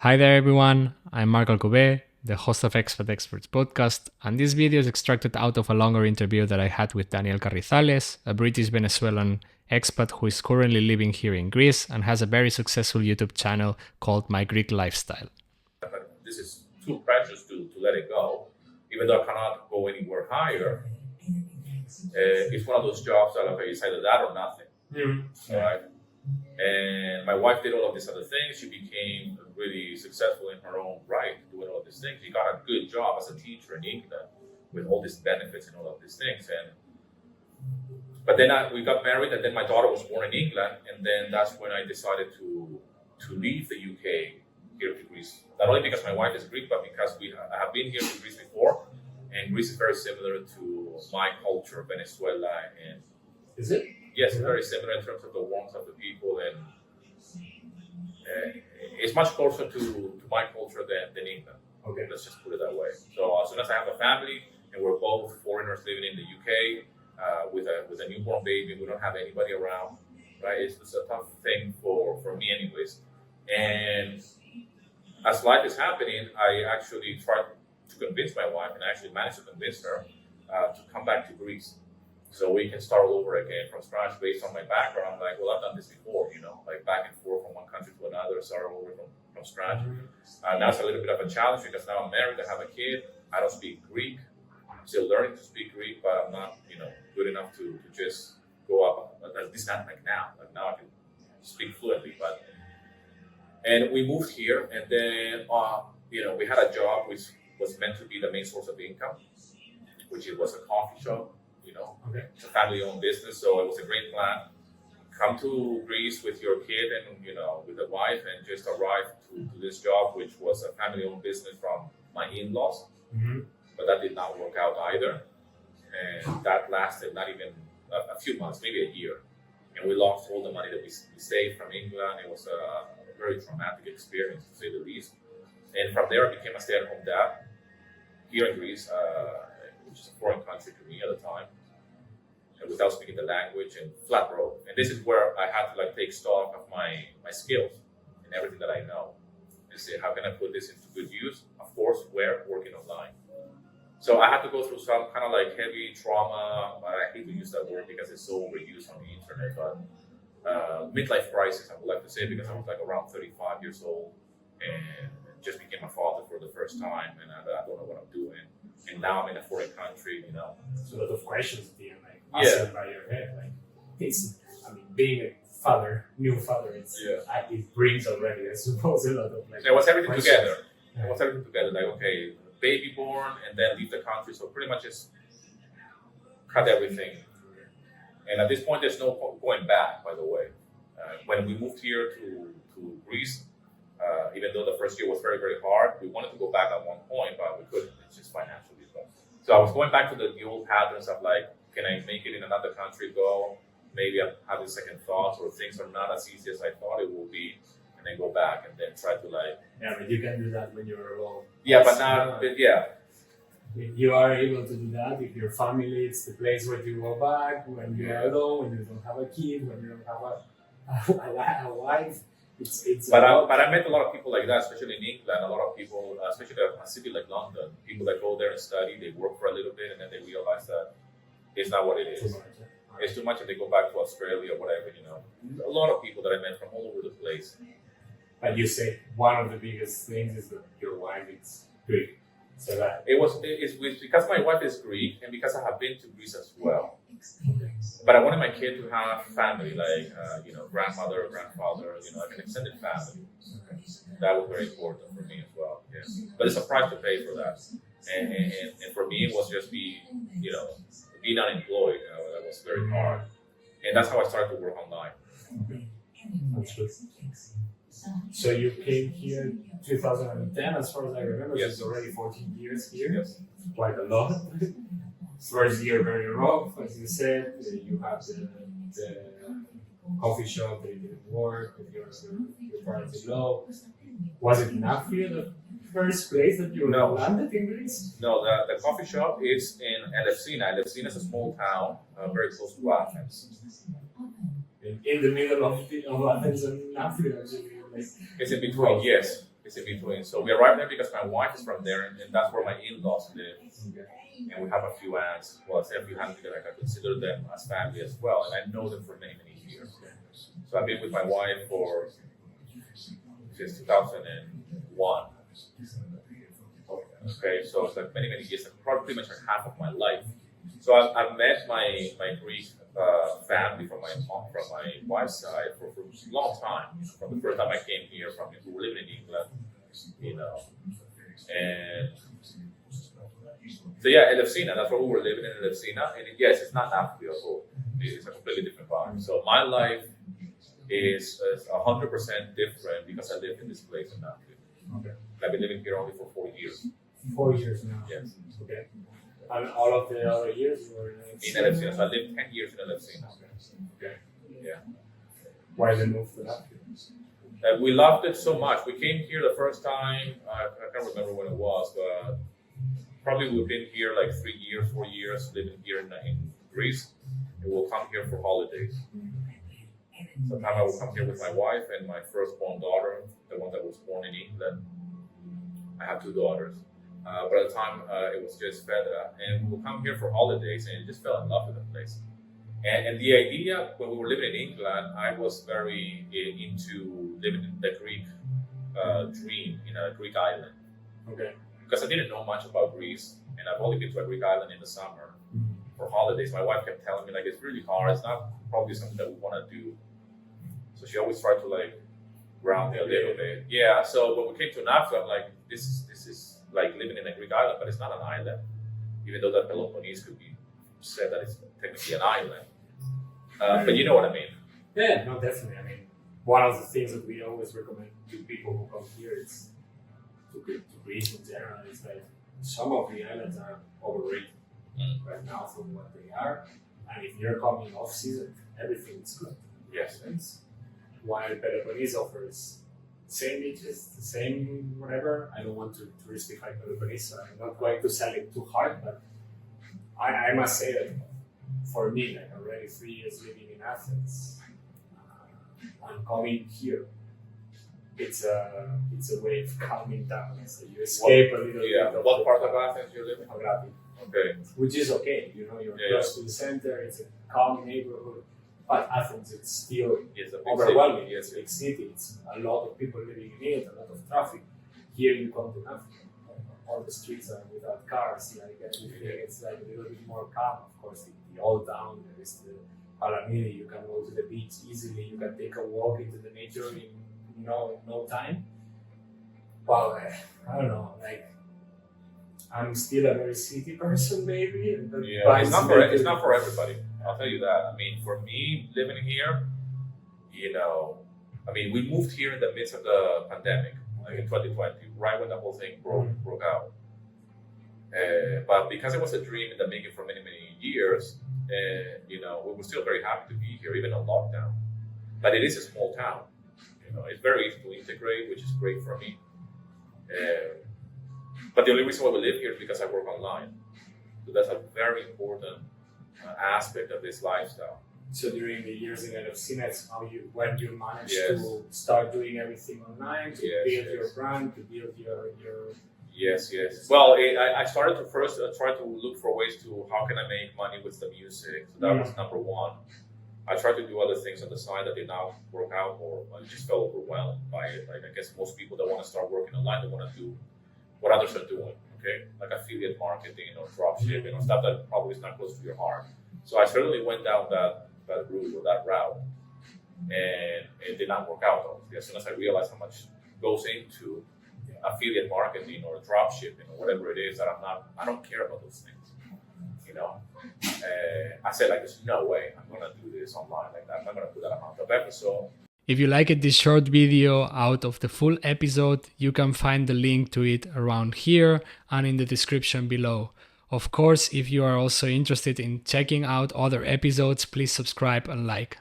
Hi there, everyone. I'm Marc Alcubé, the host of Expat Experts podcast, and this video is extracted out of a longer interview that I had with Daniel Carrizales, a British Venezuelan expat who is currently living here in Greece and has a very successful YouTube channel called My Greek Lifestyle. But this is too precious to let it go, even though I cannot go anywhere higher. It's one of those jobs that it's either that or nothing. Mm-hmm. Right? And my wife did all of these other things. She became really successful in her own right, doing all of these things. She got a good job as a teacher in England with all these benefits and all of these things. But then we got married, and then my daughter was born in England, and then that's when I decided to leave the UK here to Greece. Not only because my wife is Greek, but because I have been here to Greece before, and Greece is very similar to my culture, Venezuela, and Is it? yes, very similar in terms of the warmth of the people, and it's much closer to my culture than England. Okay. Let's just put it that way. So as soon as I have a family, and we're both foreigners living in the UK with a newborn baby, we don't have anybody around, right? It's a tough thing for me, anyways. And as life is happening, I actually tried to convince my wife, and I actually managed to convince her to come back to Greece, so we can start all over again from scratch. Based on my background, I'm like, well, I've done this before, like back and forth from one country to another, start all over from scratch. Now it's a little bit of a challenge because now I'm married, I have a kid, I don't speak Greek. I'm still learning to speak Greek, but I'm not, good enough to just go up. At least not like now. Like now I can speak fluently, and we moved here, and then we had a job which was meant to be the main source of income, which it was a coffee shop. Okay. It's a family-owned business, so it was a great plan. Come to Greece with your kid and with a wife, and just arrive to this job, which was a family-owned business from my in-laws. Mm-hmm. But that did not work out either, and that lasted not even a few months, maybe a year, and we lost all the money that we saved from England. It was a very traumatic experience, to say the least. And from there, I became a stay-at-home dad here in Greece, which is a foreign country to me at the time, and without speaking the language, and flat broke. And this is where I had to take stock of my skills and everything that I know, and say, how can I put this into good use? Of course, where? Working online. So I had to go through some kind of heavy trauma. I hate to use that word because it's so overused on the internet, but midlife crisis, I would like to say, because I was around 35 years old and just became a father for the first time, and I don't know what I'm doing. And now I'm in a foreign country, So a lot of questions at the end, Yeah. passing by your head. Being a father, new father, it brings already, I suppose, a lot of It was everything questions. together. It was everything together. Okay, baby born, and then leave the country. So pretty much just cut everything. And at this point, there's no going back, by the way. When we moved here to Greece, even though the first year was very, very hard, we wanted to go back at one point, but we couldn't. It's just financially. So I was going back to the old patterns of can I make it in another country, go? Maybe I'm having second thoughts, or things are not as easy as I thought it will be, and then go back and then try to Yeah, but you can do that when you're alone. Yeah, but not, yeah. You are able to do that if your family, it's the place where you go back, when you are alone, when you don't have a kid, when you don't have a wife. But I met a lot of people like that, especially in England. A lot of people, especially a city like London, people that go there and study, they work for a little bit, and then they realize that it's not what it is. It's too much, and they go back to Australia or whatever. A lot of people that I met from all over the place. But you say one of the biggest things is that your wife is Greek. So that It's because my wife is Greek, and because I have been to Greece as well. But I wanted my kid to have family, grandmother, grandfather, like an extended family. That was very important for me as well. Yeah. But it's a price to pay for that. And for me, it was just being unemployed. That was very hard. And that's how I started to work online. That's good. So you came here in 2010, as far as I remember. Yes. It's already 14 years here. Yes. Quite a lot. First year very rough, as you said. You have the coffee shop that didn't work with your parents-in-law. Was it Nafplio the first place that you landed in Greece? No, the coffee shop is in Elefsina. Elefsina is a small town, very close to Athens. In the middle of Athens and Nafplio, actually. It's in between, yes. It's in between. So we arrived there because my wife is from there, and that's where my in-laws live. And we have a few aunts. Well, I say a few aunts because I can consider them as family as well, and I know them for many, many years. So I've been with my wife since 2001. Okay, so it's like many, many years, probably pretty much like half of my life. So I've met my Greek family from my wife's side for a long time. From the first time I came here, we were living in England, and so yeah, Elefsina, that's where we were living in Elefsina. And yes, it's not Nafplio, it's a completely different vibe. So my life is 100% different because I lived in this place in Nafplio. Okay. I've been living here only for 4 years. 4 years now. Yes. Okay. And all of the other years you were in Elefsina. So I lived 10 years in Elefsina. Okay. Yeah. Why did you move to that? We loved it so much. We came here the first time, I can't remember when it was, but probably we've been here like 3 years, 4 years, living here in Greece. And we'll come here for holidays. Sometimes I will come here with my wife and my firstborn daughter, the one that was born in England. I have 2 daughters. But at the time, it was just Fedra. And we'll come here for holidays, and I just fell in love with the place. And the idea, when we were living in England, I was very into living in the Greek dream in a Greek island. Okay. Because I didn't know much about Greece, and I've only been to a Greek island in the summer for holidays. My wife kept telling me, like, it's really hard. It's not probably something that we want to do. So she always tried to, like, ground me a little bit. Yeah, so when we came to Nafplio, I'm like, this is like living in a Greek island, but it's not an island. Even though that Peloponnese could be said that it's technically an island. But you know what I mean. Yeah, no, definitely. I mean, one of the things that we always recommend to people who come here is to Greece in general is that some of the islands are overrated right now for what they are. And if you're coming off season, everything is good. Yes. While Peloponnese offers the same beaches, the same whatever. I don't want to touristify Peloponnese, so I'm not going to sell it too hard, but I must say that for me, like already 3 years living in Athens, and coming here, it's a way of calming down. So you escape a little bit. Yeah. What part of Athens you live in? Agrati. Okay. Which is okay, you're close to the center. It's a calm neighborhood, but Athens it's still overwhelming. City. Yes. It's a big city. It's a lot of people living in it, a lot of traffic. Here you come to Nafplio, all the streets are without cars. Like it's like a little bit more calm. Of course, the old town there is the Palamini. You can go to the beach easily. You can take a walk into the nature in no time. Well, I don't know, like. I'm still a very city person, maybe. Yeah, it's not for everybody. I'll tell you that. I mean, for me, living here, we moved here in the midst of the pandemic, like in 2020, right when the whole thing broke out. But because it was a dream in the making for many, many years, we were still very happy to be here, even on lockdown. But it is a small town. It's very easy to integrate, which is great for me. But the only reason why we live here is because I work online. So that's a very important aspect of this lifestyle. So during the years in Elefsina, when you managed to start doing everything online, to build your brand, to build your... Yes. Well, I started to first try to look for ways to how can I make money with the music. So that was number one. I tried to do other things on the side that did not work out, or I just felt overwhelmed by it. Like I guess most people that want to start working online, they want to do what others are doing, okay? Like affiliate marketing or drop shipping or stuff that probably is not close to your heart. So I certainly went down that route or that route, and it did not work out. Obviously. As soon as I realized how much goes into affiliate marketing or drop shipping or whatever it is, that I don't care about those things. I said, like, there's no way I'm gonna do this online like that. I'm not gonna put that amount of episode. If you liked this short video out of the full episode, you can find the link to it around here and in the description below. Of course, if you are also interested in checking out other episodes, please subscribe and like.